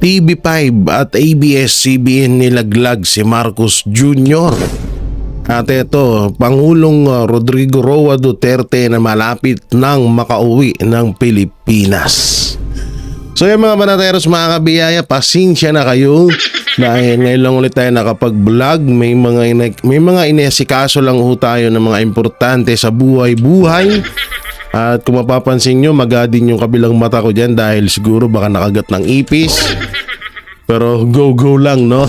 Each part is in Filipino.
TV5 at ABS-CBN nilaglag si Marcos Jr. At ito, Pangulong Rodrigo Roa Duterte na malapit nang makauwi ng Pilipinas. So yung mga banateros, mga kabiyaya, pasensya na kayo dahil ngayon lang ulit tayo nakapag-vlog. May mga inesikaso lang ho tayo ng mga importante sa buhay-buhay. At kung mapapansin nyo, magadin yung kabilang mata ko dyan dahil siguro baka nakagat ng ipis. Pero go lang, no?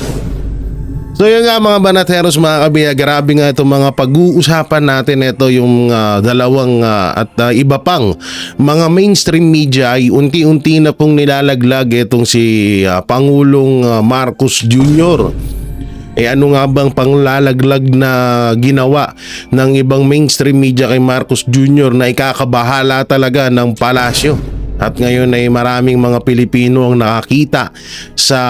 So yun nga mga banateros, mga kabiya, grabe nga itong mga pag-uusapan natin. Ito yung dalawang at iba pang mga mainstream media ay unti-unti na pong nilalaglag itong si Pangulong Marcos Jr. Ano nga bang panglalaglag na ginawa ng ibang mainstream media kay Marcos Jr. na ikakabahala talaga ng palasyo? At ngayon ay maraming mga Pilipino ang nakakita sa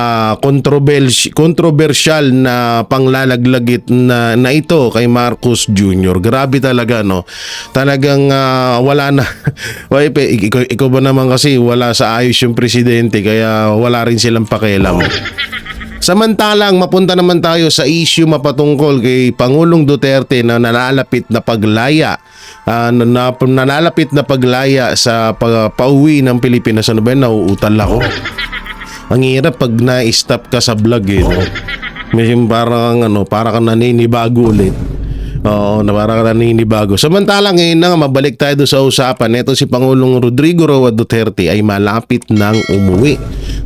controversial na panglalaglag na ito kay Marcos Jr. Grabe talaga, no? Talagang wala na. Ikaw ba naman kasi wala sa ayos yung presidente kaya wala rin silang pakialam. Samantalang mapunta naman tayo sa issue mapatungkol kay Pangulong Duterte na nalalapit na paglaya sa pauwi ng Pilipinas. Ano ba yun? Nauutal ako. Ang hirap pag na-stop ka sa vlog eh. No? May parang naninibago ulit. Oo, parang naninibago. Samantalang mabalik tayo sa usapan. Ito si Pangulong Rodrigo Roa Duterte ay malapit nang umuwi.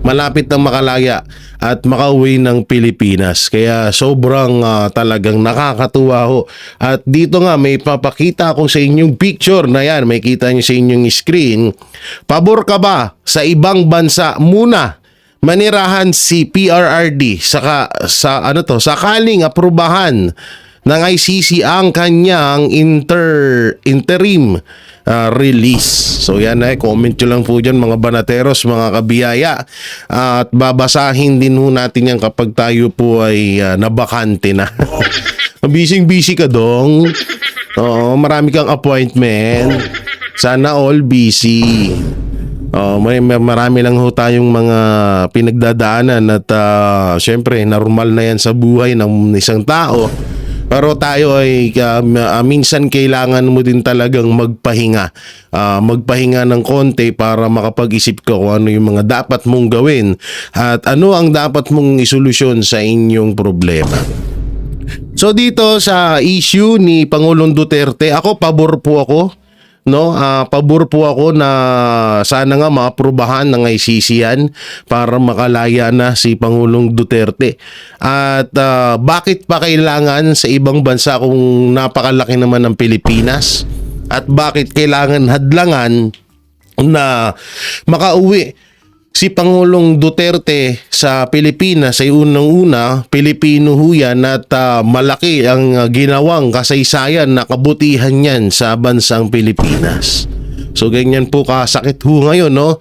Malapit nang makalaya at makauwi ng Pilipinas. Kaya sobrang talagang nakakatuwa ho. At dito nga may papakita ako sa inyong picture na yan. May kita nyo sa inyong screen. Pabor ka ba sa ibang bansa muna manirahan si PRRD sakaling aprubahan ng ICC ang kanyang interim release. So yan comment nyo lang po dyan mga banateros, mga kabiyaya. At babasahin din ho natin yan kapag tayo po ay nabakante na. Busy ka dong. Oo, marami kang appointment. Sana all busy. Marami lang ho tayong mga pinagdadaanan at syempre normal na yan sa buhay ng isang tao. Pero tayo ay minsan kailangan mo din talagang magpahinga. Magpahinga ng konti para makapag-isip ka kung ano yung mga dapat mong gawin at ano ang dapat mong isolusyon sa inyong problema. So dito sa issue ni Pangulong Duterte, pabor po ako. No, pabor po ako na sana nga maaprubahan ng ICC yan para makalaya na si Pangulong Duterte. At bakit pa kailangan sa ibang bansa kung napakalaki naman ng Pilipinas? At bakit kailangan hadlangan na makauwi si Pangulong Duterte sa Pilipinas? Ay unang-una, Pilipino ho yan at malaki ang ginawang kasaysayan na kabutihan niyan sa bansang Pilipinas. So ganyan po kasakit ho ngayon, no?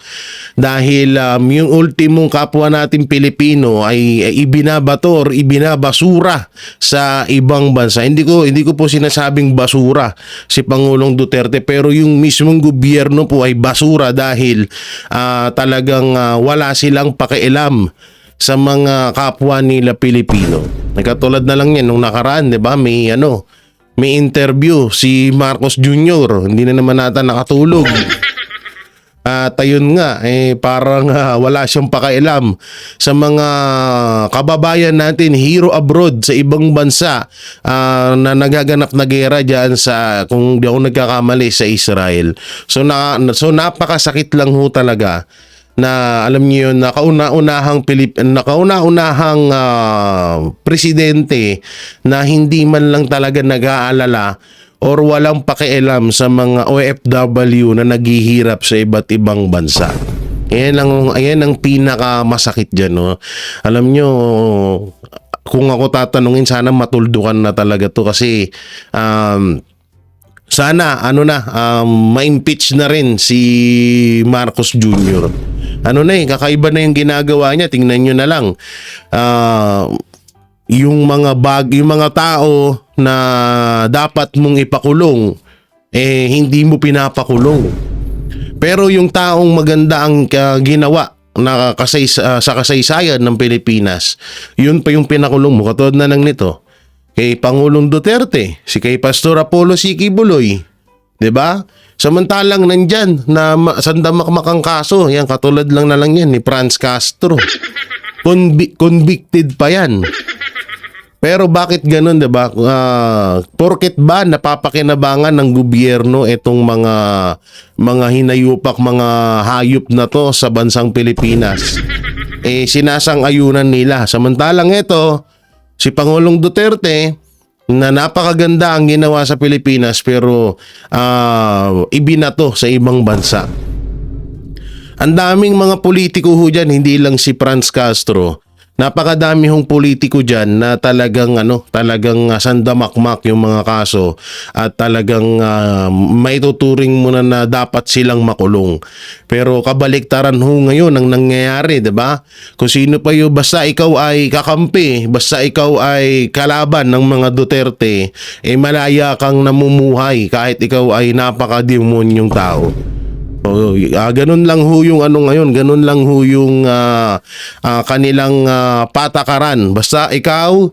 Dahil yung ultimong kapwa natin Pilipino ay ibinabasura sa ibang bansa. Hindi ko po sinasabing basura si Pangulong Duterte, pero yung mismong gobyerno po ay basura dahil talagang wala silang pakialam sa mga kapwa nila Pilipino. Katulad na lang yan nung nakaraan, 'di ba? May interview si Marcos Jr. Hindi na naman nata nakatulog. At ayun nga, parang wala siyang pakialam sa mga kababayan natin hero abroad sa ibang bansa na nagaganap na gera dyan sa, kung di ako nagkakamali, sa Israel. So napakasakit lang ho talaga na alam niyo yun, nakauna-unahang presidente na hindi man lang talaga nag-aalala or walang pakialam sa mga OFW na naghihirap sa iba't ibang bansa. Ayan ang pinakamasakit dyan, no? Alam nyo, kung ako tatanungin, sana matuldukan na talaga to kasi sana ma-impeach na rin si Marcos Jr. Kakaiba na yung ginagawa niya. Tingnan nyo na lang. Yung mga tao na dapat mong ipakulong, hindi mo pinapakulong. Pero yung taong maganda ang ginawa sa kasaysayan ng Pilipinas, yun pa yung pinakulong mo. Katulad na ng nito, kay Pangulong Duterte, si kay Pastor Apollo Siki Buloy. 'Di ba? Samantalang nandyan na sandamakmakang kaso, yan katulad lang na lang yan ni Franz Castro. Convicted pa yan. Pero bakit ganun, 'di ba? Porket ba napapakinabangan ng gobyerno itong mga hinayupak, mga hayop na to sa bansang Pilipinas? Sinasang-ayunan nila. Samantalang ito, si Pangulong Duterte, na napakaganda ang ginawa sa Pilipinas pero ibinato sa ibang bansa. Ang daming mga politiko ho dyan, hindi lang si Franz Castro. Napakadami hong politiko dyan na talagang sandamakmak yung mga kaso at talagang maituturing mo na dapat silang makulong. Pero kabaliktaran ho ngayon ang nangyayari, 'di ba? Kung sino pa yung basta ikaw ay kakampi, basta ikaw ay kalaban ng mga Duterte, malaya kang namumuhay kahit ikaw ay napakademonyong tao. Ganun lang ho yung ngayon, ganun lang ho yung kanilang patakaran. Basta ikaw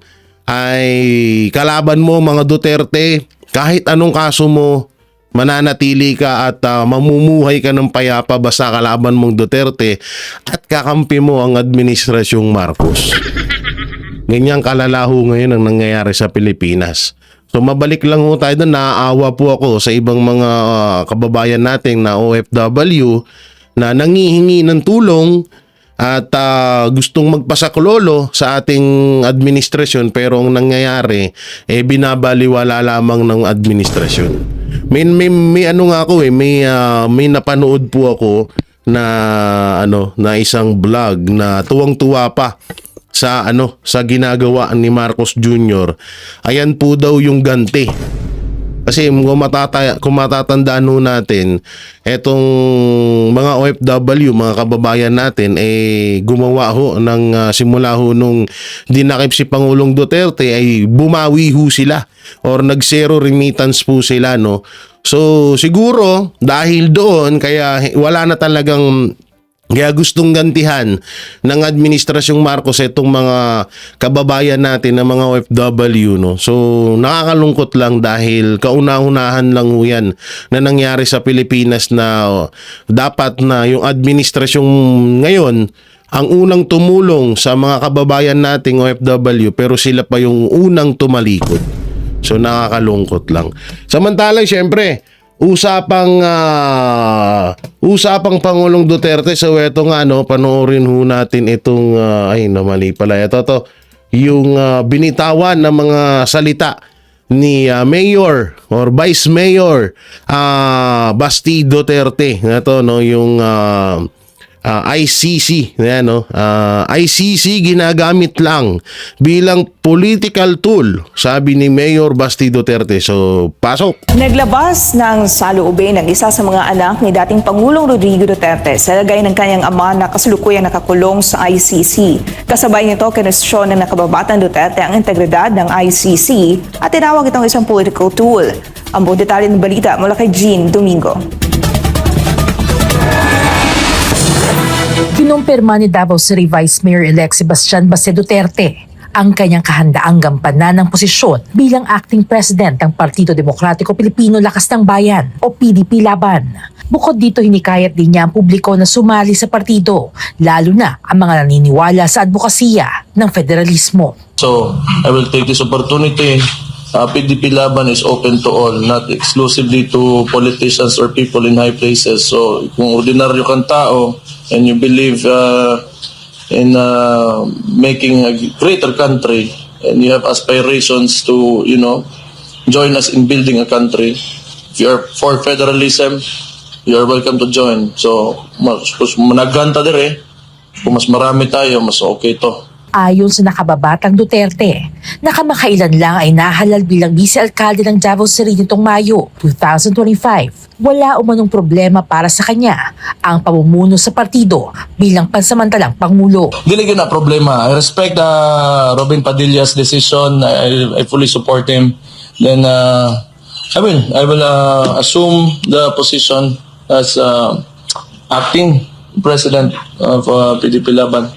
ay kalaban mo mga Duterte, kahit anong kaso mo, mananatili ka at mamumuhay ka ng payapa basta kalaban mong Duterte at kakampi mo ang administrasyong Marcos. Ganyang kalalaho ngayon ang nangyayari sa Pilipinas. So mabalik lang ho tayo doon, naaawa po ako sa ibang mga kababayan nating na OFW na nangihingi ng tulong at gustong magpasaklolo sa ating administrasyon pero ang nangyayari binabaliwala lamang ng administrasyon. May ano nga ako may napanood po ako na isang vlog na tuwang-tuwa pa sa ginagawa ni Marcos Jr. Ayan po daw yung ganti. Kasi kung matatandaan ho natin, etong mga OFW, mga kababayan natin, gumawa ho ng simula ho nung dinakip si Pangulong Duterte, ay bumawi ho sila or nag-zero remittance po sila, no? So siguro dahil doon, kaya wala na talagang kaya gustong gantihan ng administrasyong Marcos itong mga kababayan natin na mga OFW, no? So nakakalungkot lang dahil kauna-unahan lang yan na nangyari sa Pilipinas na dapat na yung administrasyong ngayon ang unang tumulong sa mga kababayan nating OFW pero sila pa yung unang tumalikod. So nakakalungkot lang. Samantalang syempre, usapang Pangulong Duterte, so eto nga panoorin ho natin itong mali pala ito yung binitawan ng mga salita ni Mayor or Vice Mayor Basti Duterte. Ito yung ICC, ICC ginagamit lang bilang political tool, sabi ni Mayor Basti Duterte. So, pasok. Naglabas ng saloobin ng isa sa mga anak ni dating Pangulong Rodrigo Duterte sa lagay ng kanyang ama na kasalukuyang nakakulong sa ICC. Kasabay nito, kinwestiyon ng nakababatang Duterte ang integridad ng ICC at tinawag itong isang political tool. Ang buong detalye ng balita mula kay Jean Domingo. Kinumpirma ni Davao City Vice Mayor-elect Sebastian Basti Duterte ang kanyang kahandaang gampanan ng posisyon bilang acting president ng Partido Demokratiko Pilipino Lakas ng Bayan o PDP Laban. Bukod dito, hinikayat din niya ang publiko na sumali sa partido, lalo na ang mga naniniwala sa advokasya ng federalismo. So, I will take this opportunity. PDP Laban is open to all, not exclusively to politicians or people in high places. So, kung ordinaryo kang tao and you believe in making a greater country and you have aspirations to, join us in building a country, if you are for federalism, you are welcome to join. So, managanta dire, kung mas marami tayo, mas okay to. Ayon sa nakababatang Duterte, nakamakailan lang ay nahalal bilang vice-alkalde ng Davao City nitong Mayo 2025. Wala umanong problema para sa kanya ang pamumuno sa partido bilang pansamantalang pangulo. Dili na problema. I respect Robin Padilla's decision. I fully support him. Then I will assume the position as acting president of PDP Laban.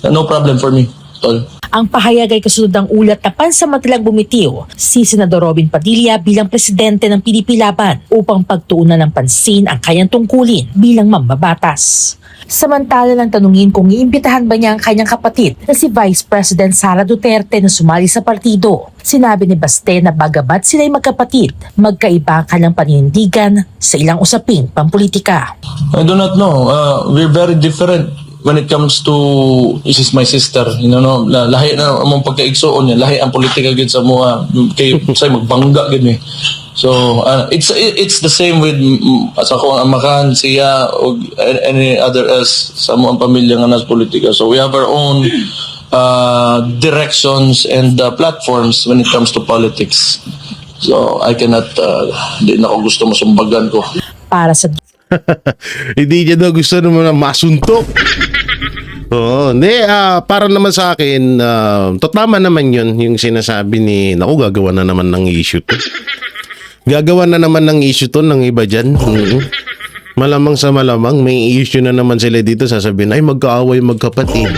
No problem for me, tol. Ang pahayag ay kasunod ng ulat na pansamantalang bumitiw si Senador Robin Padilla bilang presidente ng PDP Laban upang pagtuunan ng pansin ang kanyang tungkulin bilang mambabatas. Samantala lang tanungin kung iimbitahan ba niya ang kanyang kapatid na si Vice President Sara Duterte na sumali sa partido. Sinabi ni Baste na bagamat sila'y magkapatid, magkaiba ang kanilang paninindigan sa ilang usaping pampolitika. I do not know. We're very different when it comes to, this is my sister, no, lahi na among pagkaigsuon niya, lahi ang politika gid sa mga kay say magbangga gid ni. So it's the same with sa akong amakan, siya o any other else sa among pamilya nga nas politika. So we have our own directions and platforms when it comes to politics. So I cannot di na ko gusto masumbagan ko. Para sa Hindi niya daw gusto naman na masuntok. Oo, hindi, para naman sa akin, tama naman yun, yung sinasabi ni, naku, gagawa na naman ng issue to. Gagawa na naman ng issue to ng iba dyan. Malamang sa malamang, may issue na naman sila dito, sasabihin, ay magkaaway magkapatid.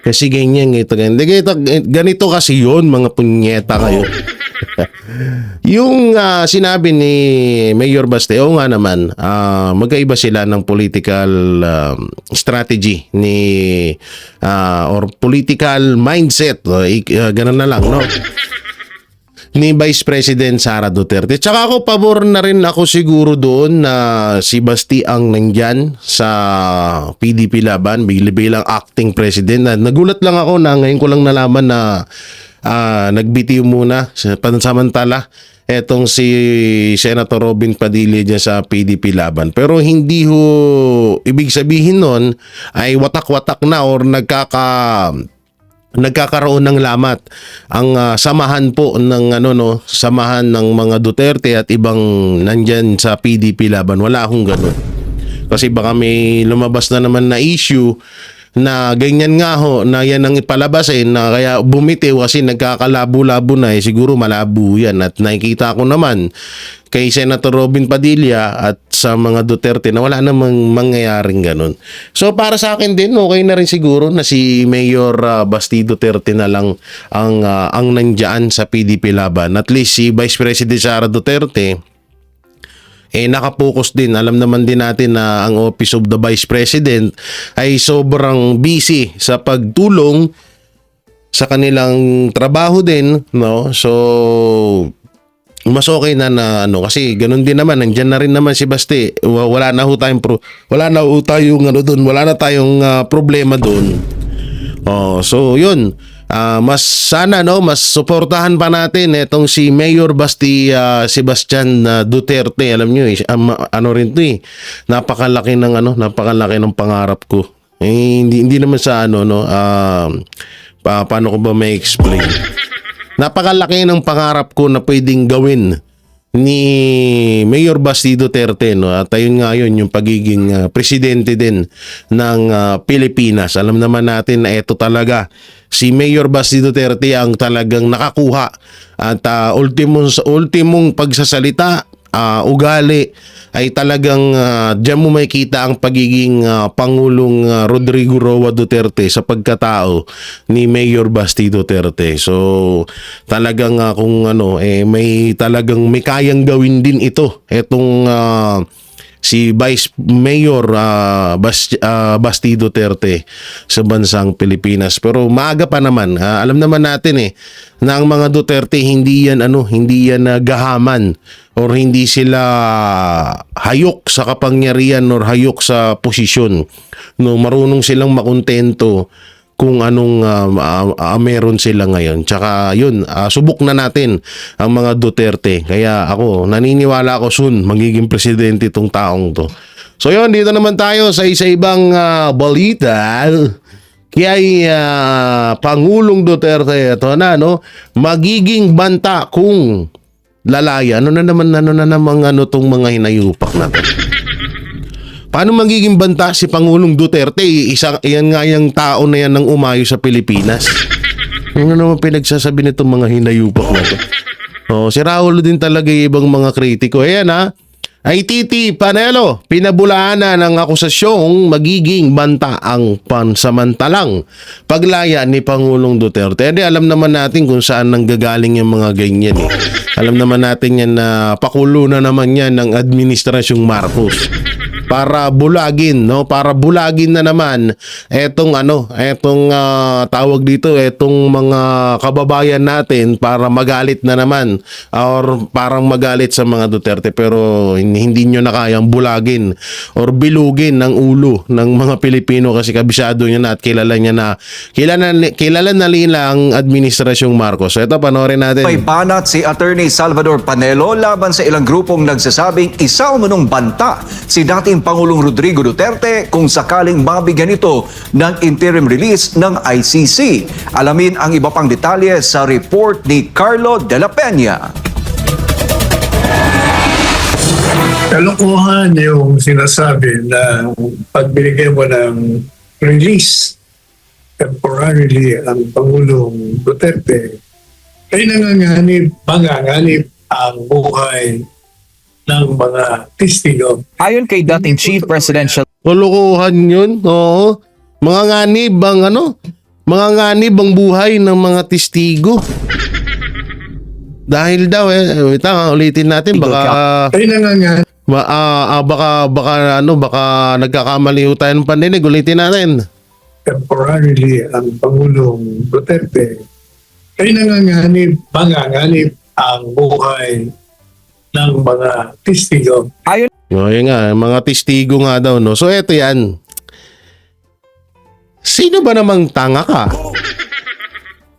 Kasi ganyan, ganito kasi yun, mga punyeta kayo. Yung sinabi ni Mayor Baste, oo nga naman, magkaiba sila ng political strategy ni or political mindset, ganun na lang, no? Ni Vice President Sara Duterte. Tsaka ako, pabor na rin ako siguro doon na si Basti ang nandyan sa PDP Laban bilang acting president. Nagulat lang ako na ngayon ko lang nalaman na nagbitiw muna pansamantala etong si Senator Robin Padilla dyan sa PDP Laban. Pero hindi ho ibig sabihin nun ay watak-watak na or nagkakaroon ng lamat ang samahan po ng samahan ng mga Duterte at ibang nandyan sa PDP Laban. Wala akong ganun. Kasi baka may lumabas na naman na issue na ganyan nga ho, na yan ang ipalabasin na kaya bumitiw kasi nagkakalabo-labo na siguro malabo yan. At nakikita ko naman kay Senator Robin Padilla at sa mga Duterte na wala namang mangyayaring ganun. So para sa akin din, okay na rin siguro na si Mayor Basti Duterte na lang ang nandyan sa PDP Laban. At least si Vice President Sara Duterte nakapokus din. Alam naman din natin na ang Office of the Vice President ay sobrang busy sa pagtulong sa kanilang trabaho din, no? So mas okay na kasi ganun din naman, nandiyan na rin naman si Basti. Wala na tayong problema doon. So yun. Mas sana mas suportahan pa natin etong si Mayor Basti Sebastian Duterte. Alam niyo rin 'to napakalaki ng pangarap ko. Hindi naman sa paano ko ba may explain? Napakalaki ng pangarap ko na pwedeng gawin ni Mayor Basti Duterte, no? At ayun nga yun, yung pagiging presidente din ng Pilipinas. Alam naman natin na ito talaga si Mayor Basti Duterte ang talagang nakakuha at ultimong pagsasalita, ugali ay talagang diyan mo makikita ang pagiging Pangulong Rodrigo Roa Duterte sa pagkatao ni Mayor Basti Duterte. So talagang kung may kayang gawin din ito etong si Vice Mayor Basti Duterte sa bansang Pilipinas. Pero maaga pa naman. Alam naman natin na ang mga Duterte hindi yan gahaman or hindi sila hayok sa kapangyarihan or hayok sa posisyon. No, marunong silang makontento kung anong meron sila ngayon. Tsaka yun, subok na natin ang mga Duterte. Kaya ako, naniniwala ako soon magiging presidente itong taong to. So yun, dito naman tayo sa isa-ibang balita. Kaya Pangulong Duterte, ito na, magiging banta kung lalaya. Ano na naman tong mga hinayupak na to? Paano magiging banta si Pangulong Duterte? Yan nga yung tao na yan ang umayo sa Pilipinas. Ano naman pinagsasabi nitong mga hinayupak na to? Si Raul din talaga yung ibang mga kritiko. Ayan ITT Panelo, pinabulaanan ng akusasyong magiging banta ang pansamantalang paglaya ni Pangulong Duterte. Alam naman natin kung saan nanggagaling yung mga ganyan eh. Alam naman natin yan na pakulo na naman yan ng Administrasyong Marcos. Para bulagin, no? Para bulagin na naman etong tawag dito, etong mga kababayan natin para magalit na naman or parang magalit sa mga Duterte, pero hindi nyo na kayang bulagin or bilugin ng ulo ng mga Pilipino kasi kabisado nyo na at kilala na nila ang Administrasyong Marcos. So ito, panoorin natin. May banat si Attorney Salvador Panelo laban sa ilang grupong nagsasabing isa umunong banta si dating Pangulong Rodrigo Duterte kung sakaling mabigyan ito ng interim release ng ICC. Alamin ang iba pang detalye sa report ni Carlo de la Peña. Kalokohan yung sinasabi na pag binigyan mo ng release temporarily ang Pangulong Duterte ay manganganib ang buhay ng mga testigo. Ayon kay dating Chief Presidential Kalokohan yun, oo. Mga nganib ang buhay ng mga testigo. Dahil daw wait lang, ulitin natin baka Ay nanganganib baka nagkakamali ho tayo ng pandinig. Ulitin natin. temporarily ang Pangulong Duterte ay manganganib ang buhay ng mga testigo. O, yun nga, mga testigo nga daw, no? So, eto yan. Sino ba namang tanga ka?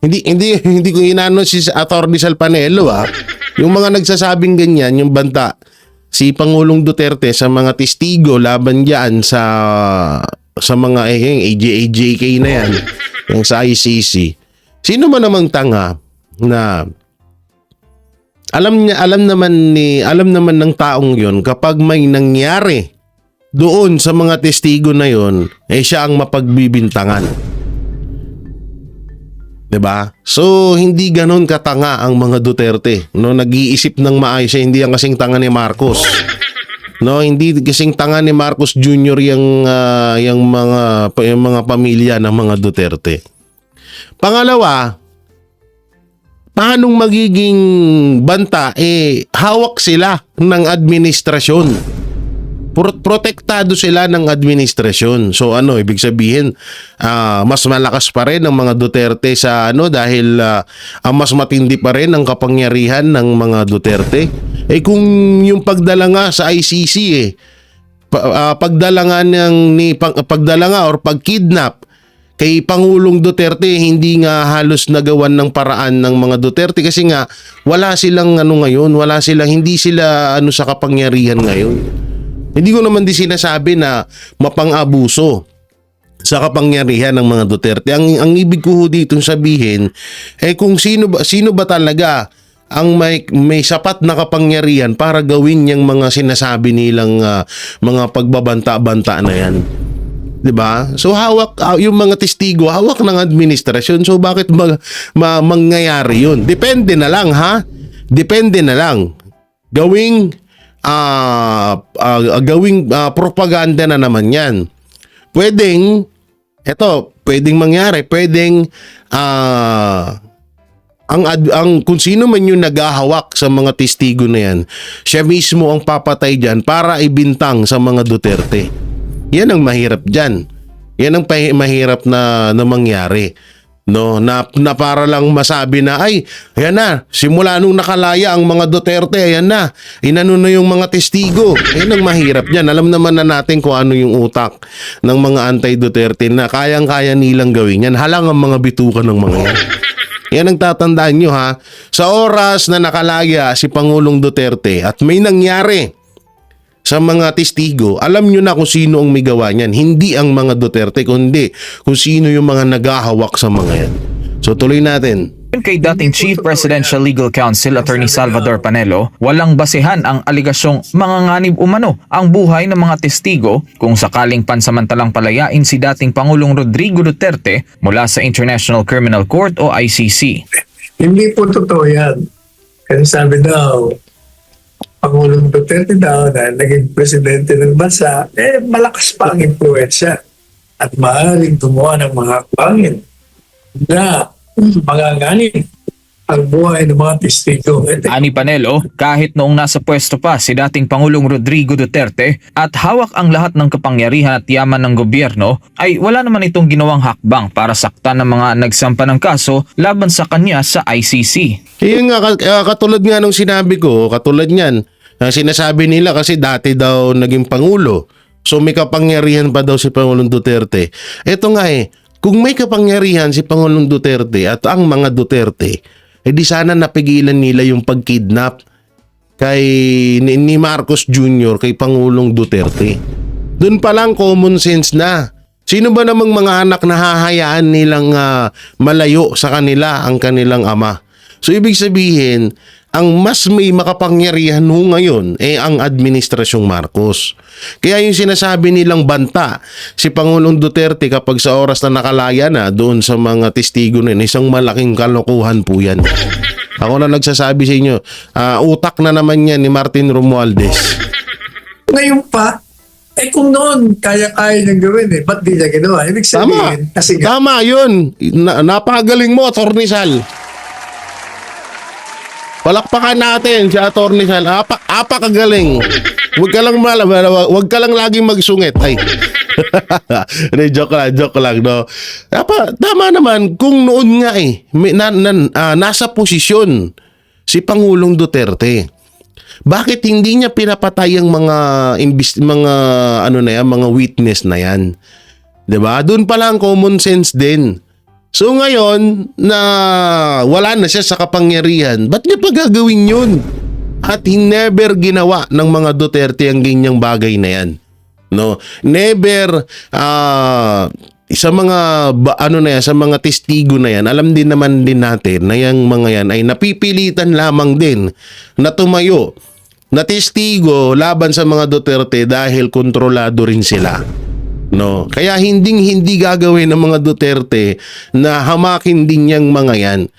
Hindi ko inano si Atty. Sal Panelo, ah. Yung mga nagsasabing ganyan, yung banta, si Pangulong Duterte sa mga testigo laban diyan sa mga AJK na yan, yung sa ICC. Sino ba namang tanga na alam naman ng taong yon kapag may nangyari doon sa mga testigo na yon, siya ang mapagbibintangan. 'Di ba? So hindi ganoon katanga ang mga Duterte, no? Nag-iisip ng maayos, hindi ang kasing tanga ni Marcos. No, hindi kasing tanga ni Marcos Jr. yung mga pamilya ng mga Duterte. Pangalawa, paanong magiging banta? Hawak sila ng administrasyon. Protektado sila ng administrasyon. So ibig sabihin, mas malakas pa rin ang mga Duterte dahil mas matindi pa rin ang kapangyarihan ng mga Duterte. Kung yung pagdala nga sa ICC pagdala nga or pagkidnap kay Pangulong Duterte, hindi nga halos nagawan ng paraan ng mga Duterte kasi nga wala silang hindi sila sa kapangyarihan ngayon. Hindi ko naman sinasabi na mapang-abuso sa kapangyarihan ng mga Duterte. Ang ibig ko dito sabihin kung sino ba talaga ang may sapat na kapangyarihan para gawin yung mga sinasabi nilang mga pagbabanta-banta na yan. 'Di ba? So hawak yung mga testigo, hawak ng administrasyon. So bakit mangyayari 'yun? Depende na lang, ha? Depende na lang. Gawing propaganda na naman 'yan. Pwedeng mangyari, pwedeng kung sino man yung naghahawak sa mga testigo na yan, siya mismo ang papatay diyan para ibintang sa mga Duterte. Yan ang mahirap diyan. Yan ang mahirap na mangyari. No, na para lang masabi na ayan na, simula nung nakalaya ang mga Duterte, ayan na, inano na yung mga testigo. Yan ang mahirap diyan. Alam naman na natin kung ano yung utak ng mga anti-Duterte na kayang-kaya nilang gawin yan. Halang ang mga bitukan ng mga yan. Yan ang tatandaan nyo, ha. Sa oras na nakalaya si Pangulong Duterte at may nangyari sa mga testigo, alam nyo na kung sino ang may gawa niyan. Hindi ang mga Duterte, kundi kung sino yung mga naghahawak sa mga yan. So tuloy natin. kay dating Chief Presidential Legal Counsel Attorney Salvador Panelo, walang basehan ang aligasyong manganganib umano ang buhay ng mga testigo kung sakaling pansamantalang palayain si dating Pangulong Rodrigo Duterte mula sa International Criminal Court o ICC. Hindi po totoo yan. Kasi sabi daw, Pangulong Duterte daw na naging presidente ng bansa, malakas pa ang impluensya at maaaring gumawa ng mga pangin na manganganib ang buhay ng mga testigo. Ani Panelo, kahit noong nasa pwesto pa si dating Pangulong Rodrigo Duterte at hawak ang lahat ng kapangyarihan at yaman ng gobyerno, ay wala naman itong ginawang hakbang para saktan ng mga nagsampa ng kaso laban sa kanya sa ICC. Yun nga, katulad nga nung sinabi ko, katulad niyan, sinasabi nila kasi dati daw naging Pangulo. So may kapangyarihan pa daw si Pangulong Duterte. Ito nga kung may kapangyarihan si Pangulong Duterte at ang mga Duterte, di sana napigilan nila yung pagkidnap ni Marcos Jr. kay Pangulong Duterte. Doon pa lang common sense na. Sino ba namang mga anak na hahayaan nilang malayo sa kanila ang kanilang ama? So ibig sabihin, ang mas may makapangyarihan ngayon ang administrasyong Marcos. Kaya yung sinasabi nilang banta si Pangulong Duterte kapag sa oras na nakalaya na doon sa mga testigo na isang malaking kalokohan po yan. Ako na nagsasabi sa inyo, utak na naman yan ni Martin Romualdez. Ngayon pa, kung noon kaya-kaya niyang gawin ba't di niya ginawa? Ibig sabihin, kasi Tama yun. Napakagaling mo, Atty. Sal. Palakpakan natin si Atty. Sal. Apakagaling. Huwag ka lang laging magsungit. Ay. joke lang, no. Tama naman kung noon nga nasa posisyon si Pangulong Duterte. Bakit hindi niya pinapatay ang mga mga witness na yan? 'Di ba? Doon pa lang common sense din. So ngayon na wala na siya sa kapangyarihan, ba't niya pa gagawin yun? At never ginawa ng mga Duterte ang ganyang bagay na yan. No, never sa mga sa mga testigo na yan, alam din naman din natin na yung mga yan ay napipilitan lamang din na tumayo na testigo laban sa mga Duterte dahil kontrolado rin sila. No, kaya hindi gagawin ng mga Duterte na hamakin din yang mga yan.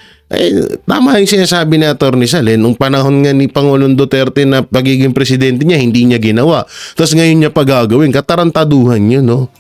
Tama yung sinasabi ni Atty. Sal. Nung panahon nga ni Pangulong Duterte na pagiging presidente niya, hindi niya ginawa. Tapos ngayon niya pa gagawin. Katarantaduhan yun, no?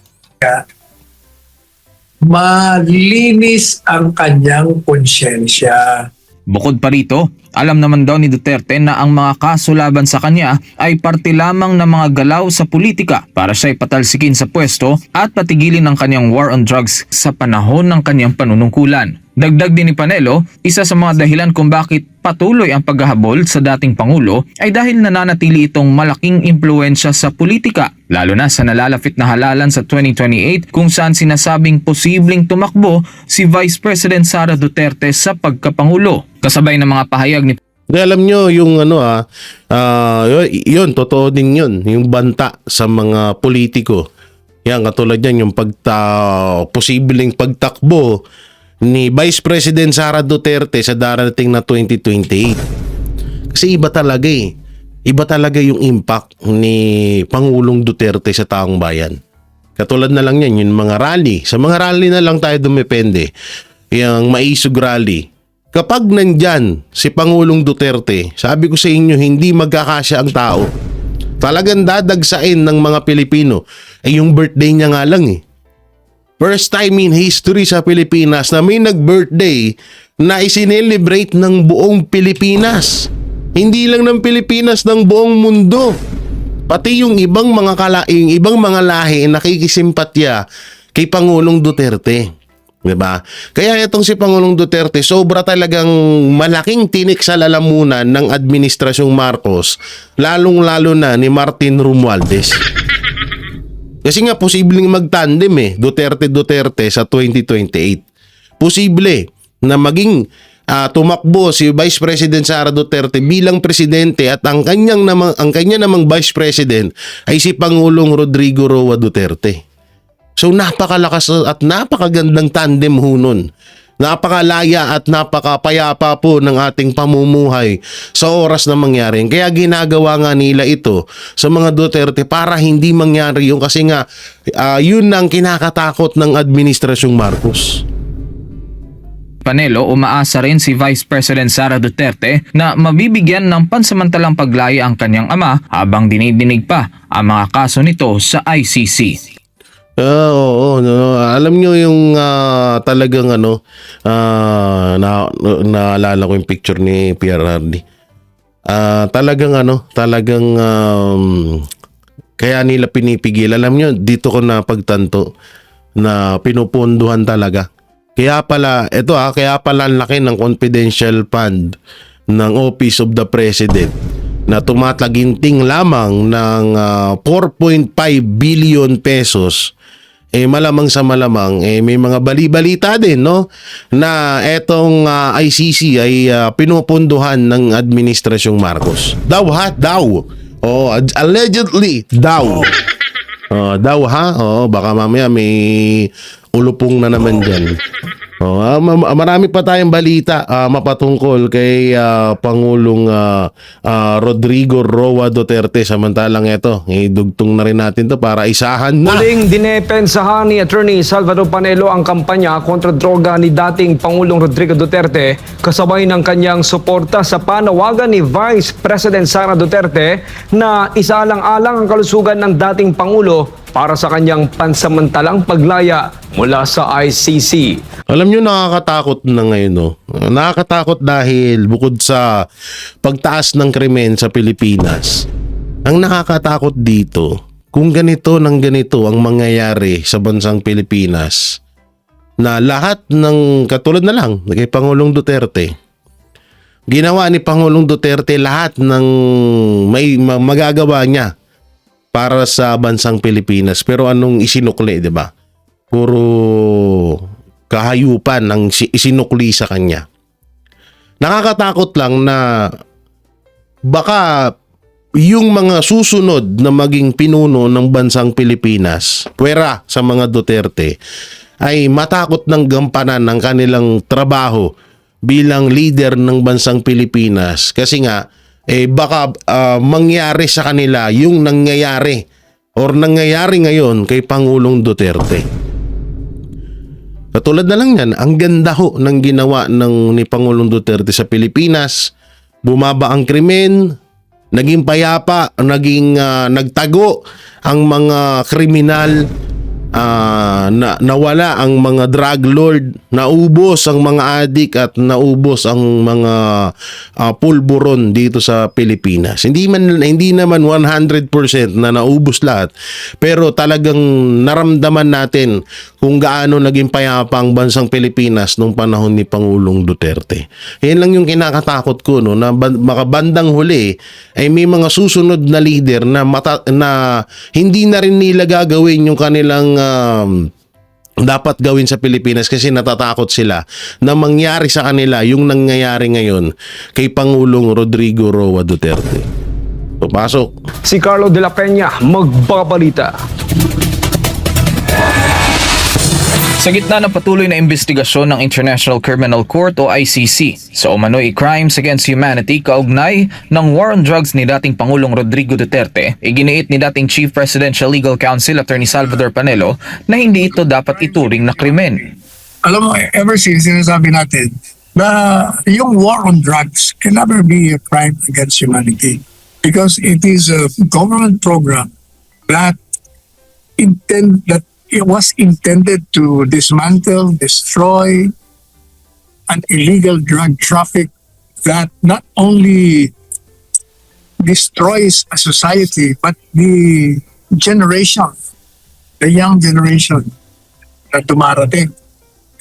Malinis ang kanyang konsyensya. Bukod pa rito, alam naman daw ni Duterte na ang mga kaso laban sa kanya ay parte lamang ng mga galaw sa politika para siya ipatalsikin sa pwesto at patigilin ang kanyang war on drugs sa panahon ng kanyang panunungkulan. Dagdag din ni Panelo, isa sa mga dahilan kung bakit patuloy ang paghahabol sa dating Pangulo ay dahil nananatili itong malaking impluensya sa politika, lalo na sa nalalapit na halalan sa 2028 kung saan sinasabing posibleng tumakbo si Vice President Sara Duterte sa pagkapangulo. Kasabay ng mga pahayag ni Alam nyo yung yun, totoo din yun, yung banta sa mga politiko. Yan, katulad yan, yung posibleng pagtakbo ni Vice President Sara Duterte sa darating na 2028. Kasi iba talaga Iba talaga yung impact ni Pangulong Duterte sa taong bayan. Katulad na lang yan, yung mga rally. Sa mga rally na lang tayo dumepende. Yung maisog rally. Kapag nandyan si Pangulong Duterte, sabi ko sa inyo, hindi magkakasya ang tao. Talagang dadagsain ng mga Pilipino. Yung birthday niya nga lang First time in history sa Pilipinas na may nag-birthday na isinelebrate ng buong Pilipinas. Hindi lang ng Pilipinas, ng buong mundo. Pati yung ibang mga lahi nakikisimpatya kay Pangulong Duterte. Diba? Kaya itong si Pangulong Duterte, sobra talagang malaking tinik sa lalamunan ng Administrasyong Marcos, lalong-lalo na ni Martin Romualdez. Kasi nga posibleng magtandem Duterte sa 2028. Posible na maging tumakbo si Vice President Sara Duterte bilang presidente at ang kanya namang Vice President ay si Pangulong Rodrigo Roa Duterte. So napakalakas at napakagandang tandem ho nun. Napakalaya at napakapayapa po ng ating pamumuhay sa oras na mangyari. Kaya ginagawa nga nila ito sa mga Duterte para hindi mangyari yung kasi nga yun ang kinakatakot ng Administrasyong Marcos. Panelo, umaasa rin si Vice President Sara Duterte na mabibigyan ng pansamantalang paglaya ang kanyang ama habang dinidinig pa ang mga kaso nito sa ICC. Oo, no. Alam nyo yung talagang naalala ko yung picture ni Pierre Hardy. Talagang kaya nila pinipigil. Alam nyo, dito ko napagtanto na pinupunduhan talaga. Kaya pala ang laki ng confidential fund ng Office of the President na tumataginting lamang ng 4.5 billion pesos. Malamang sa malamang may mga bali-balita din, no, na etong ICC ay pinupunduhan ng administrasyong Marcos. Daw. Allegedly daw. Daw ha. Baka mamaya may ulupong na naman diyan. Marami pa tayong balita mapatungkol kay Pangulong Rodrigo Roa Duterte. Samantalang ito, idugtong na rin natin to para isahan na. Muling dinepensahan ni Attorney Salvador Panelo ang kampanya kontra droga ni dating Pangulong Rodrigo Duterte kasabay ng kanyang suporta sa panawagan ni Vice President Sara Duterte na isaalang-alang ang kalusugan ng dating Pangulo para sa kanyang pansamantalang paglaya mula sa ICC. Alam nyo, nakakatakot na ngayon, no? Nakakatakot dahil bukod sa pagtaas ng krimen sa Pilipinas, ang nakakatakot dito, kung ganito ng ganito ang mangyayari sa bansang Pilipinas, na lahat ng katulad na lang kay Pangulong Duterte, ginawa ni Pangulong Duterte lahat ng may magagawa niya para sa bansang Pilipinas. Pero anong isinukli, di ba? Puro kahayupan ang isinukli sa kanya. Nakakatakot lang na baka yung mga susunod na maging pinuno ng bansang Pilipinas, pwera sa mga Duterte, ay matakot ng gampanan ng kanilang trabaho bilang leader ng bansang Pilipinas. Kasi nga, baka mangyari sa kanila yung nangyayari ngayon kay Pangulong Duterte. Katulad na lang yan, ang ganda ho ng ginawa ni Pangulong Duterte sa Pilipinas. Bumaba ang krimen, naging payapa, nagtago ang mga kriminal, nawala ang mga drug lord, naubos ang mga adik at naubos ang mga pulburon dito sa Pilipinas. Hindi naman 100% na naubos lahat, pero talagang naramdaman natin kung gaano naging payapa ang bansang Pilipinas nung panahon ni Pangulong Duterte. Yan lang yung kinakatakot ko, no, na makabandang huli ay may mga susunod na leader na hindi na rin nila gagawin yung kanilang dapat gawin sa Pilipinas kasi natatakot sila na mangyari sa kanila yung nangyayari ngayon kay Pangulong Rodrigo Roa Duterte. So, pasok. Si Carlo de la Peña magbabalita. Sa gitna ng patuloy na investigasyon ng International Criminal Court o ICC sa umano'y crimes against humanity kaugnay ng war on drugs ni dating Pangulong Rodrigo Duterte, iginiit ni dating Chief Presidential Legal Counsel Attorney Salvador Panelo na hindi ito dapat ituring na krimen. Alam mo, ever since sinasabi natin na yung war on drugs can never be a crime against humanity because it is a government program that it was intended to dismantle, destroy an illegal drug traffic that not only destroys a society but the young generation na dumarating.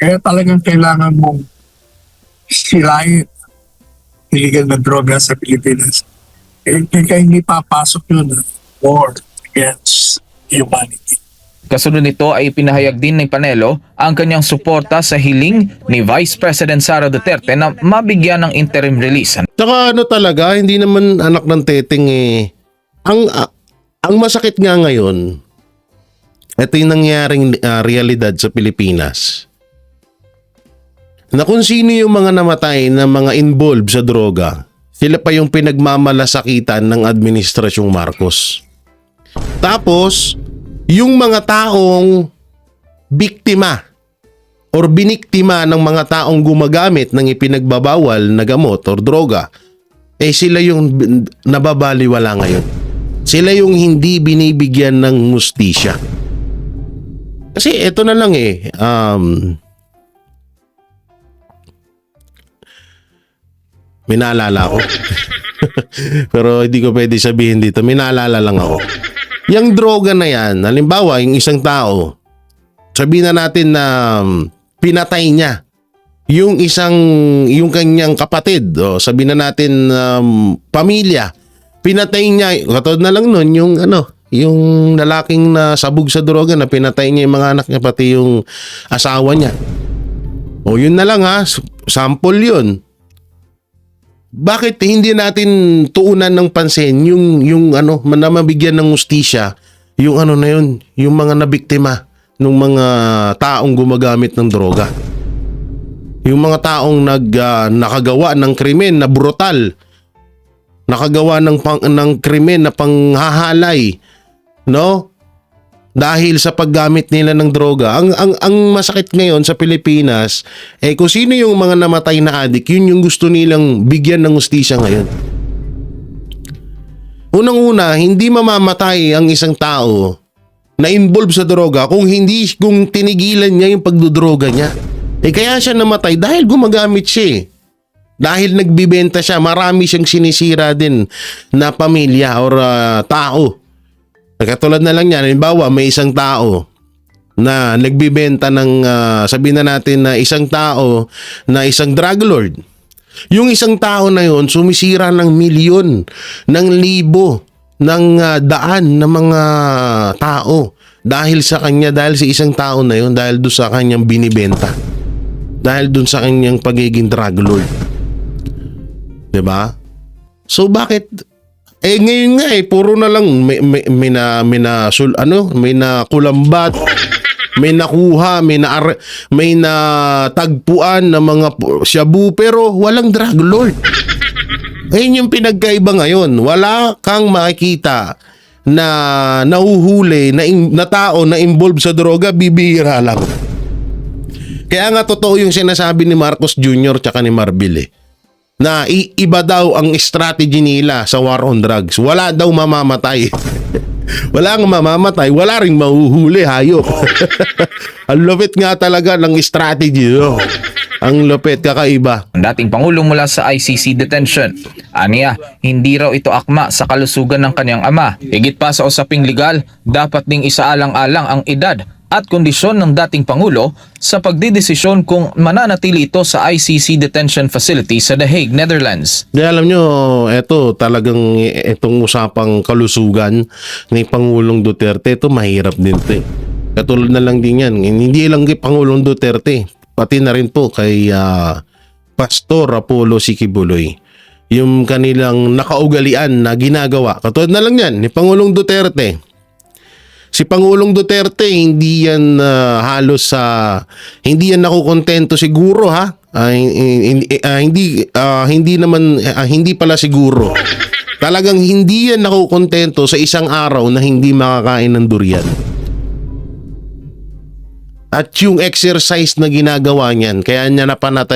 Kaya talagang kailangan mong silayin illegal na droga sa Pilipinas. Kaya hindi papasok yun na war against humanity. Kasunod nito ay pinahayag din ni Panelo ang kanyang suporta sa hiling ni Vice President Sara Duterte na mabigyan ng interim release. Saka talaga, hindi naman anak ng teteng eh. Ang masakit nga ngayon, ito yung nangyaring realidad sa Pilipinas. Na kung sino yung mga namatay na mga involved sa droga, sila pa yung pinagmamalasakitan ng Administrasyong Marcos. Tapos, yung mga taong biktima or biniktima ng mga taong gumagamit ng ipinagbabawal na gamot or droga, sila yung nababaliwala ngayon. Sila yung hindi binibigyan ng hustisya. Kasi ito na lang may naalala ako. Pero hindi ko pwede sabihin dito. May naalala lang ako. Yung droga na yan, halimbawa, yung isang tao, sabihin na natin na pinatay niya yung kanyang kapatid, o sabihin na natin pamilya, pinatay niya, katulad na lang nun, yung lalaking na sabog sa droga na pinatay niya yung mga anak niya, pati yung asawa niya. O yun na lang sample yun. Bakit hindi natin tuunan ng pansin yung na mabigyan ng hustisya, yung na yun, yung mga nabiktima ng mga taong gumagamit ng droga. Yung mga taong nakagawa ng krimen na brutal, nakagawa ng krimen na panghahalay, no? Dahil sa paggamit nila ng droga. Ang masakit ngayon sa Pilipinas, kung sino yung mga namatay na adik, yun yung gusto nilang bigyan ng hustisya ngayon. Unang-una, hindi mamamatay ang isang tao na involved sa droga kung tinigilan niya yung pagdodroga niya. Kaya siya namatay dahil gumagamit siya. Dahil nagbibenta siya, marami siyang sinisira din na pamilya or tao. Katulad na lang yan, halimbawa may isang tao na nagbibenta ng, sabihin na natin na isang tao na isang drug lord. Yung isang tao na yun, sumisira ng milyon, ng libo, ng daan na mga tao dahil sa kanya, dahil sa isang tao na yun, dahil doon sa kanyang binibenta. Dahil doon sa kanyang pagiging drug lord. Diba? So bakit ngayon nga puro na lang may nakulambat, may nakuha, may natagpuan na mga shabu pero walang drug lord. Ayun yung pinagkaiba ngayon. Wala kang makikita na nahuhuli na tao na involved sa droga, bibihira lang. Kaya nga totoo yung sinasabi ni Marcos Jr. tsaka ni Marbil na iba daw ang strategy nila sa war on drugs. Wala daw mamamatay. Wala ang mamamatay, wala ring mahuhuli, hayop. Ang lupit nga talaga ng strategy. Ang lupit, kakaiba. Ang dating Pangulo mula sa ICC detention. Aniya, hindi raw ito akma sa kalusugan ng kanyang ama. Higit pa sa usaping legal, dapat ding isaalang-alang ang edad at kondisyon ng dating Pangulo sa pagdidesisyon kung mananatili ito sa ICC detention facility sa The Hague, Netherlands. Kaya alam nyo, itong usapang kalusugan ni Pangulong Duterte, ito mahirap din ito. Katulad na lang din yan. Hindi lang kay Pangulong Duterte, pati na rin po kay Pastor Apollo Sikibuloy. Yung kanilang nakaugalian na ginagawa. Katulad na lang yan ni Pangulong Duterte. Si Pangulong Duterte hindi yan hindi yan nakukontento siguro hindi pala siguro. Talagang hindi yan nakukontento sa isang araw na hindi makakain ng durian. At yung exercise na ginagawa niyan, kaya niya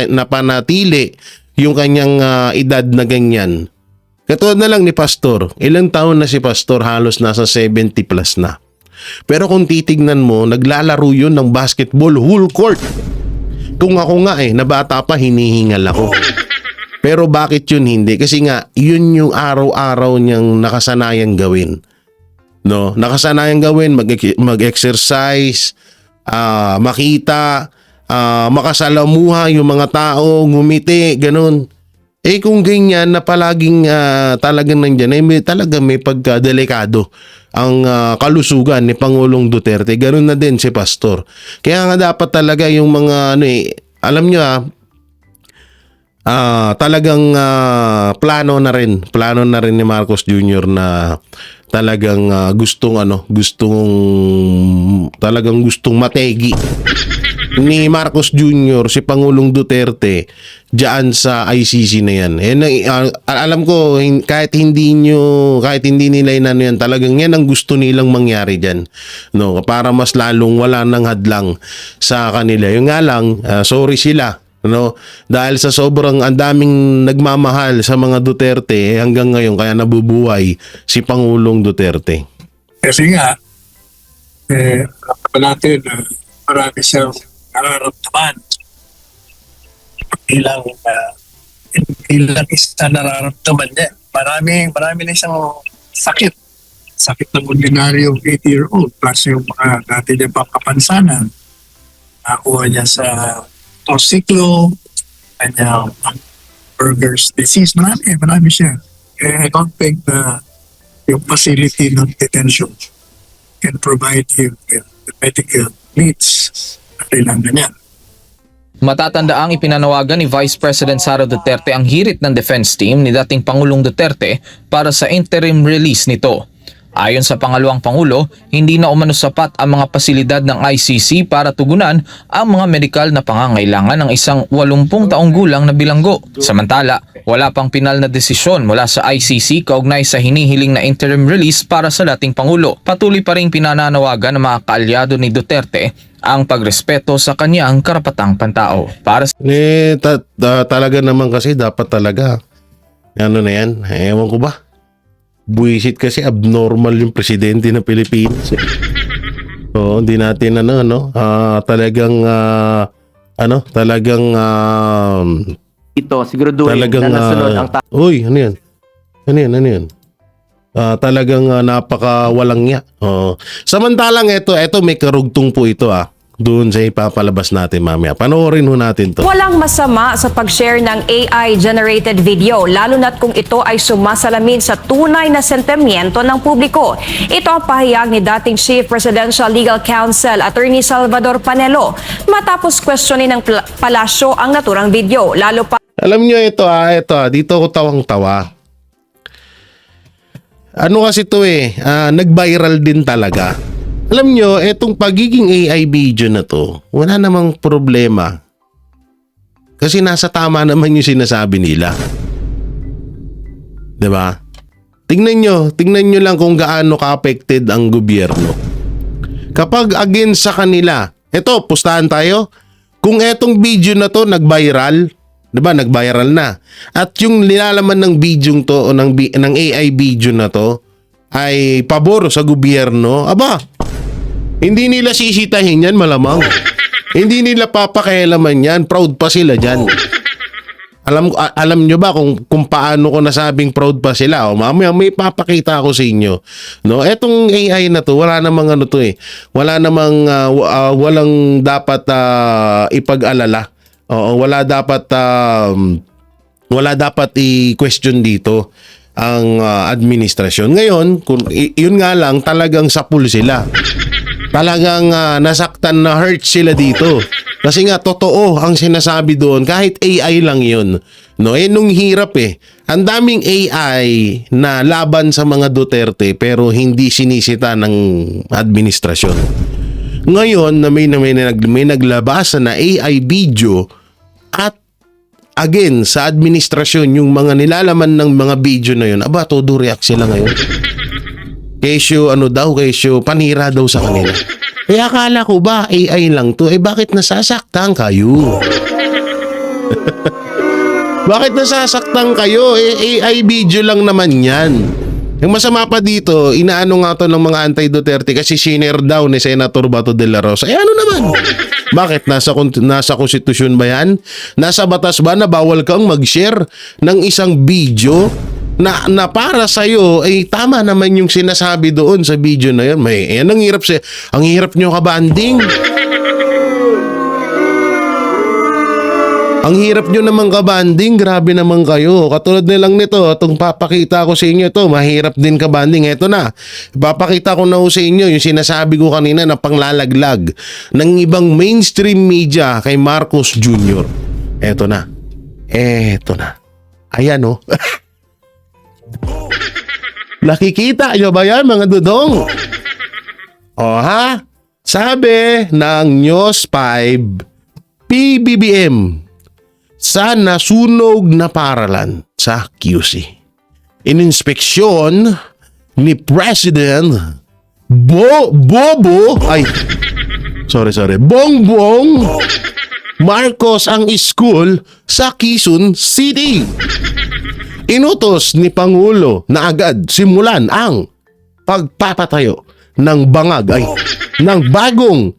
napanatili yung kanyang edad na ganyan. Katulad na lang ni Pastor. Ilang taon na si Pastor? Halos nasa 70 plus na. Pero kung titignan mo, naglalaro yun ng basketball whole court. Kung ako nga na bata pa, hinihingal ako. Pero bakit yun hindi? Kasi nga, yun yung araw-araw niyang nakasanayan gawin. No? Nakasanayan gawin, mag-exercise, makita, makasalamuha yung mga tao, ngumiti, ganun. Kung ganyan na palaging talagang nandyan, talagang may pagkadelikado ang kalusugan ni Pangulong Duterte. Ganun na din si Pastor. Kaya nga dapat talaga yung mga alam nyo talagang plano na rin ni Marcos Jr. na talagang gustong mategi ni Marcos Jr. si Pangulong Duterte diyan sa ICC na yan. Alam ko kahit hindi nila inano yan, talagang yan ang gusto nilang mangyari diyan, no, para mas lalong wala nang hadlang sa kanila. Yung nga lang, sorry sila, no, dahil sa sobrang andaming nagmamahal sa mga Duterte hanggang ngayon kaya nabubuhay si Pangulong Duterte. Kasi nga, alam natin na marami siyang nararamdaman. Bilang isa nararamdaman niya. Marami na siyang sakit. Sakit ng ordinaryong 80-year-old plus yung mga dati niya pang kapansanan. Nakuha niya sa torsiklo, kanyang Burger's disease. Marami siya. I don't think na yung facility ng detention can provide him with the medical needs na kailangan niya. Matatandaang ipinanawagan ni Vice President Sara Duterte ang hirit ng defense team ni dating Pangulong Duterte para sa interim release nito. Ayon sa pangalawang Pangulo, hindi na umano sapat ang mga pasilidad ng ICC para tugunan ang mga medikal na pangangailangan ng isang 80 taong gulang na bilanggo. Samantala, wala pang pinal na desisyon mula sa ICC kaugnay sa hinihiling na interim release para sa dating Pangulo. Patuloy pa rin pinananawagan ng mga kaalyado ni Duterte ang pagrespeto sa kanyang karapatang pantao. Para sa Talaga naman kasi dapat talaga ano na yan, ewan ko ba, buwisit kasi abnormal yung presidente ng Pilipinas. So, hindi natin ito siguraduhin talagang na nasunod ang uy, ano yan? Talagang napaka-walang niya. Samantalang ito may karugtong po ito doon sa ipapalabas natin mamaya. Panoorin ho natin to. Walang masama sa pag-share ng AI-generated video, lalo na't kung ito ay sumasalamin sa tunay na sentimiento ng publiko. Ito ang pahayag ni dating Chief Presidential Legal Counsel Attorney Salvador Panelo matapos questionin ng palasyo ang naturang video. Lalo pa Alam nyo ito dito ko tawang-tawa. Ano kasi ito nag-viral din talaga. Alam nyo, etong pagiging AI video na to, wala namang problema. Kasi nasa tama naman yung sinasabi nila. 'Di ba? Tingnan nyo lang kung gaano ka-affected ang gobyerno. Kapag against sa kanila, eto, pustahan tayo. Kung etong video na to nag-viral, 'di ba? Nag-viral na. At yung nilalaman ng video to o ng AI video na to ay pabor sa gobyerno, hindi nila sisitahin yan malamang. Hindi nila papakialaman yan. Proud pa sila dyan. Alam nyo ba kung paano ko nasabing proud pa sila? Mamaya may papakita ako sa inyo. No, etong AI na to, wala namang Wala namang walang dapat ipag-alala. Wala dapat i-question dito ang administrasyon. Ngayon, yun nga lang, talagang sapul sila. Talagang nasaktan na hurt sila dito. Kasi nga totoo ang sinasabi doon kahit AI lang yun. No, nung hirap Ang daming AI na laban sa mga Duterte pero hindi sinisita ng administrasyon. Ngayon na may naglabas na AI video at again sa administrasyon yung mga nilalaman ng mga video na yun, todo react sila ngayon. Kesyo panira daw sa kanila. Akala ko ba AI lang to? Bakit nasasaktan kayo? Bakit nasasaktan kayo? AI video lang naman yan. Yung masama pa dito, inaano nga to ng mga anti-Duterte kasi shinare daw ni Senator Bato de la Rosa. Ano naman? Bakit? Nasa konstitusyon ba yan? Nasa batas ba na bawal kang mag-share ng isang video na para sa'yo, tama naman yung sinasabi doon sa video na yun. Ang hirap nyo kabanding. Ang hirap nyo naman kabanding, grabe naman kayo. Katulad nilang nito, itong papakita ko sa inyo ito, mahirap din kabanding. Eto na, papakita ko na sa inyo yung sinasabi ko kanina na panglalaglag ng ibang mainstream media kay Marcos Jr. Eto na. Eto na. Ayan oh. Nakikita nyo ba yan mga dudong? O ha? Sabi ng News 5, PBBM sa nasunog na paaralan sa QC. Ininspeksyon ni President Bongbong Marcos ang school sa Quezon City. Inutos ni Pangulo na agad simulan ang pagpapatayo ng ng bagong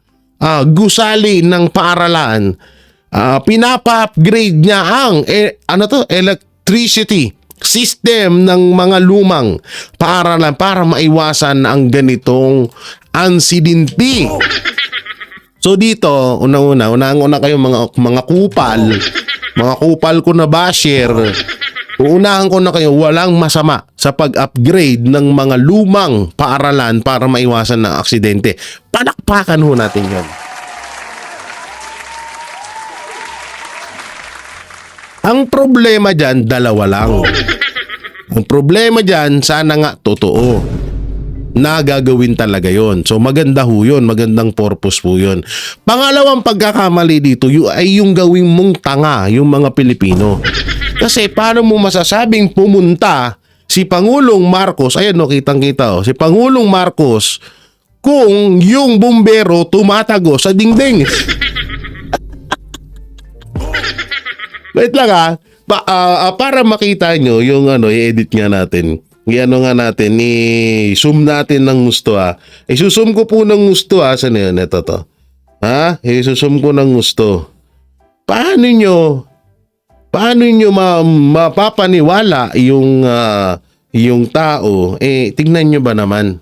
gusali ng paaralan. Pinapa-upgrade niya ang electricity system ng mga lumang paaralan para maiwasan ang ganitong ansidinti. So dito, unang-una kayo mga kupal ko na basher. Uunahan ko na kayo, walang masama sa pag-upgrade ng mga lumang paaralan para maiwasan ng aksidente. Palakpakan ho natin yun. Ang problema dyan, dalawa lang. Ang problema dyan, sana nga totoo na gagawin talaga yon. So maganda ho yun, magandang purpose po yun. Pangalawang pagkakamali dito ay yung gawing mong tanga yung mga Pilipino. Kasi paano mo masasabing pumunta si Pangulong Marcos, ayan no, kitang-kita si Pangulong Marcos, kung yung bumbero tumatago sa dingding. Wait lang para makita nyo yung i-edit nga natin. I-zoom natin ng gusto I-zoom ko po ng gusto Saan yun? Ito to. I-zoom ko ng gusto. Paano nyo mapapaniwala yung tao? Tignan nyo ba naman?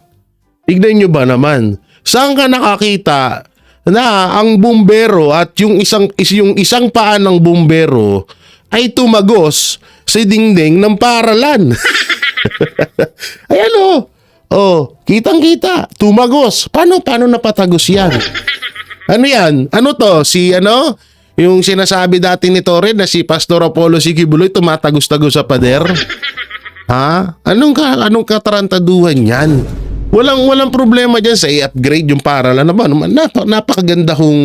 Saan ka nakakita na ang bumbero at yung isang paa ng bumbero ay tumagos sa dingding ng paaralan? Ayan kitang-kita, tumagos. Paano napatagos yan? Ano yan? Ano to? Yung sinasabi dati ni Torre na si Pastor Apollo Sigibuloy tumatagos-tagos sa pader? Anong katarantaduhan yan? Walang problema dyan sa i-upgrade yung paaralan naman. Napakaganda hong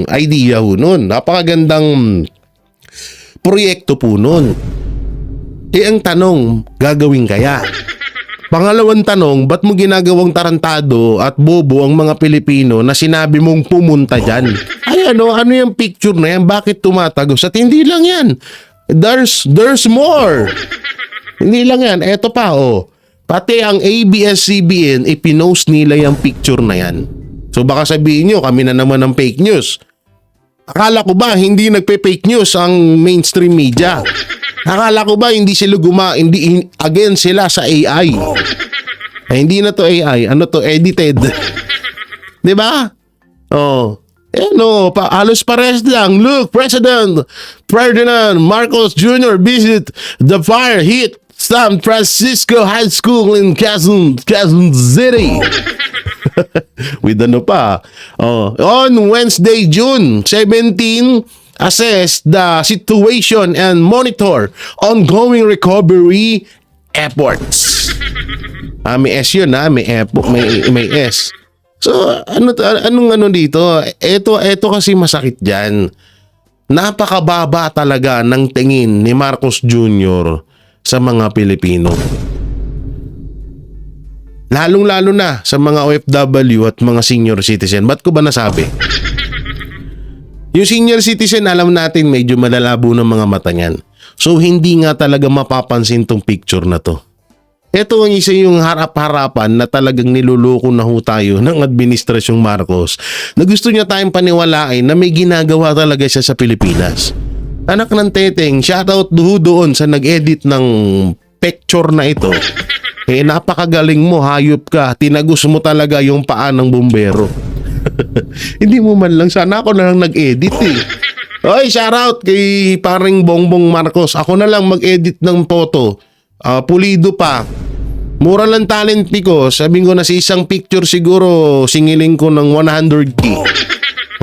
idea ho nun. Napakagandang proyekto po nun. Ang tanong, gagawin kaya? Pangalawang tanong, ba't mo ginagawang tarantado at bobo ang mga Pilipino na sinabi mong pumunta dyan? Ano yung picture na yan? Bakit tumatagos? At hindi lang yan. There's more. Hindi lang yan. Eto pa Pati ang ABS-CBN, ipinost nila yung picture na yan. So baka sabihin nyo, kami na naman ng fake news. Akala ko ba hindi nagpe-fake news ang mainstream media? Akala ko ba hindi sila against sila sa AI? Hindi na to AI, to edited. 'Di ba? Halos pares lang. Look, President Ferdinand Marcos Jr. visit the fire-hit San Francisco High School in Quezon City. With on Wednesday, June 17, assess the situation and monitor ongoing recovery efforts. May S yun may S. So anong dito? Ito kasi masakit diyan. Napakababa talaga ng tingin ni Marcos Jr. sa mga Pilipino. Lalong-lalo na sa mga OFW at mga senior citizen. Ba't ko ba nasabi? Yung senior citizen, alam natin medyo malalabo ng mga mata niyan. So hindi nga talaga mapapansin tong picture na to. Ito ang isa yung harap-harapan na talagang niluloko na ho tayo ng Administrasyong Marcos na gusto niya tayong paniwalain na may ginagawa talaga siya sa Pilipinas. Anak ng teteng, shoutout doon sa nag-edit ng picture na ito. Napakagaling mo, hayop ka. Tinagos mo talaga yung paa ng bumbero. Hindi mo man lang, sana ako na lang nag-edit Oy, shoutout kay paring Bongbong Marcos. Ako na lang mag-edit ng photo. Pulido pa. Mura lang talent ko. Sabihin ko na sa isang picture siguro singiling ko ng 100K.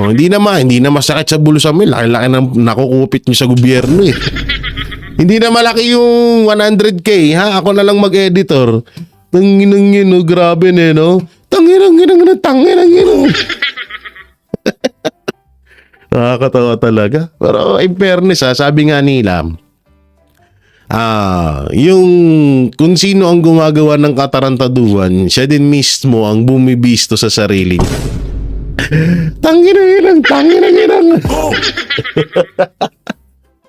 Oh, hindi na masakit sa bulsa mo. Laki-laki na nakukupit nyo sa gobyerno eh. Hindi na malaki yung 100k, ha? Ako na lang mag-editor. Tanginang yun, no? Grabe na, no? Tanginang. Nakakatawa talaga. Pero in fairness, ha, sabi nga nila, yung kung sino ang gumagawa ng katarantaduhan, siya din mismo ang bumibisto sa sarili niya. Tanginang.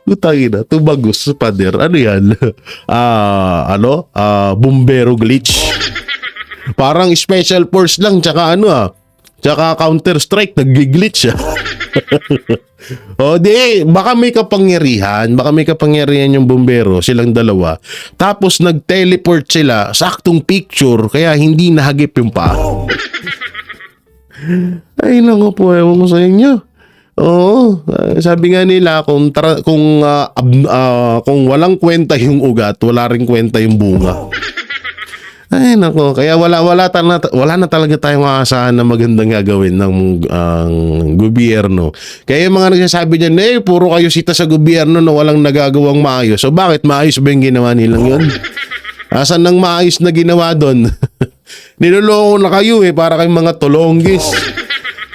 Utangina, tumagus, pader. Ano yan? Bumbero glitch. Parang special force lang, tsaka tsaka counter strike, nag-glitch. O di, baka may kapangyarihan yung bumbero, silang dalawa. Tapos nag-teleport sila, saktong picture, kaya hindi nahagip yung paa. Ay, naku po, ewan ko sa inyo. Oo, sabi nga nila kung walang kwenta yung ugat, wala ring kwenta yung bunga. Ay nako, kaya wala na talaga tayong aasahan na magandang gagawin ng gobyerno. Kaya yung mga nagsasabi niyan, puro kayo sita sa gobyerno na walang nagagawang maayos. So bakit maayos ba yung ginawa nilang yun? Asan nang maayos na ginawa doon? Niloloko na kayo para kayong mga tulonggis.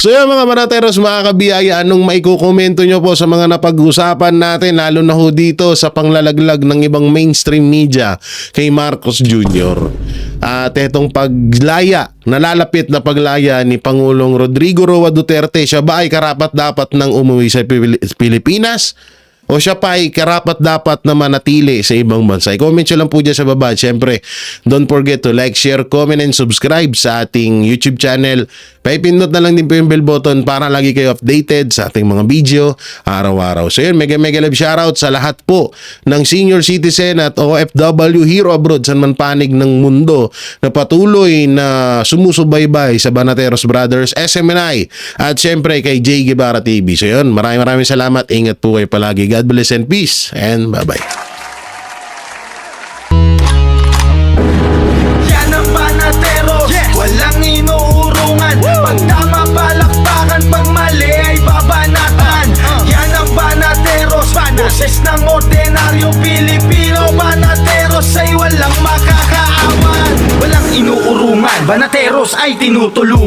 So yung mga Banateros, mga kabiyaya, anong maikukomento nyo po sa mga napag-usapan natin, lalo na ho dito sa panglalaglag ng ibang mainstream media kay Marcos Jr. At etong paglaya, nalalapit na paglaya ni Pangulong Rodrigo Roa Duterte, siya ba ay karapat-dapat nang umuwi sa Pilipinas? O siya pa ay karapat-dapat na manatili sa ibang bansa? I-comment nyo lang po dyan sa baba. Siyempre, don't forget to like, share, comment, and subscribe sa ating YouTube channel. Paipindot na lang din po yung bell button para lagi kayo updated sa ating mga video araw-araw. So yun, mega love shoutout sa lahat po ng senior citizen at OFW hero abroad sa man panig ng mundo na patuloy na sumusubaybay sa Banateros Brothers, SMNI, at siyempre kay Jay Guevara TV. So yun, maraming salamat. Ingat po kayo palagi. God bless and peace, and bye-bye. Yan ang Banateros, walang inuurungan. Pag tama palakpakan, pag mali ay babanatan. Yan ang Banateros, boses ng ordinaryong Pilipino. Banateros ay walang makakaawan. Walang inuurungan, Banateros ay tinutulungan.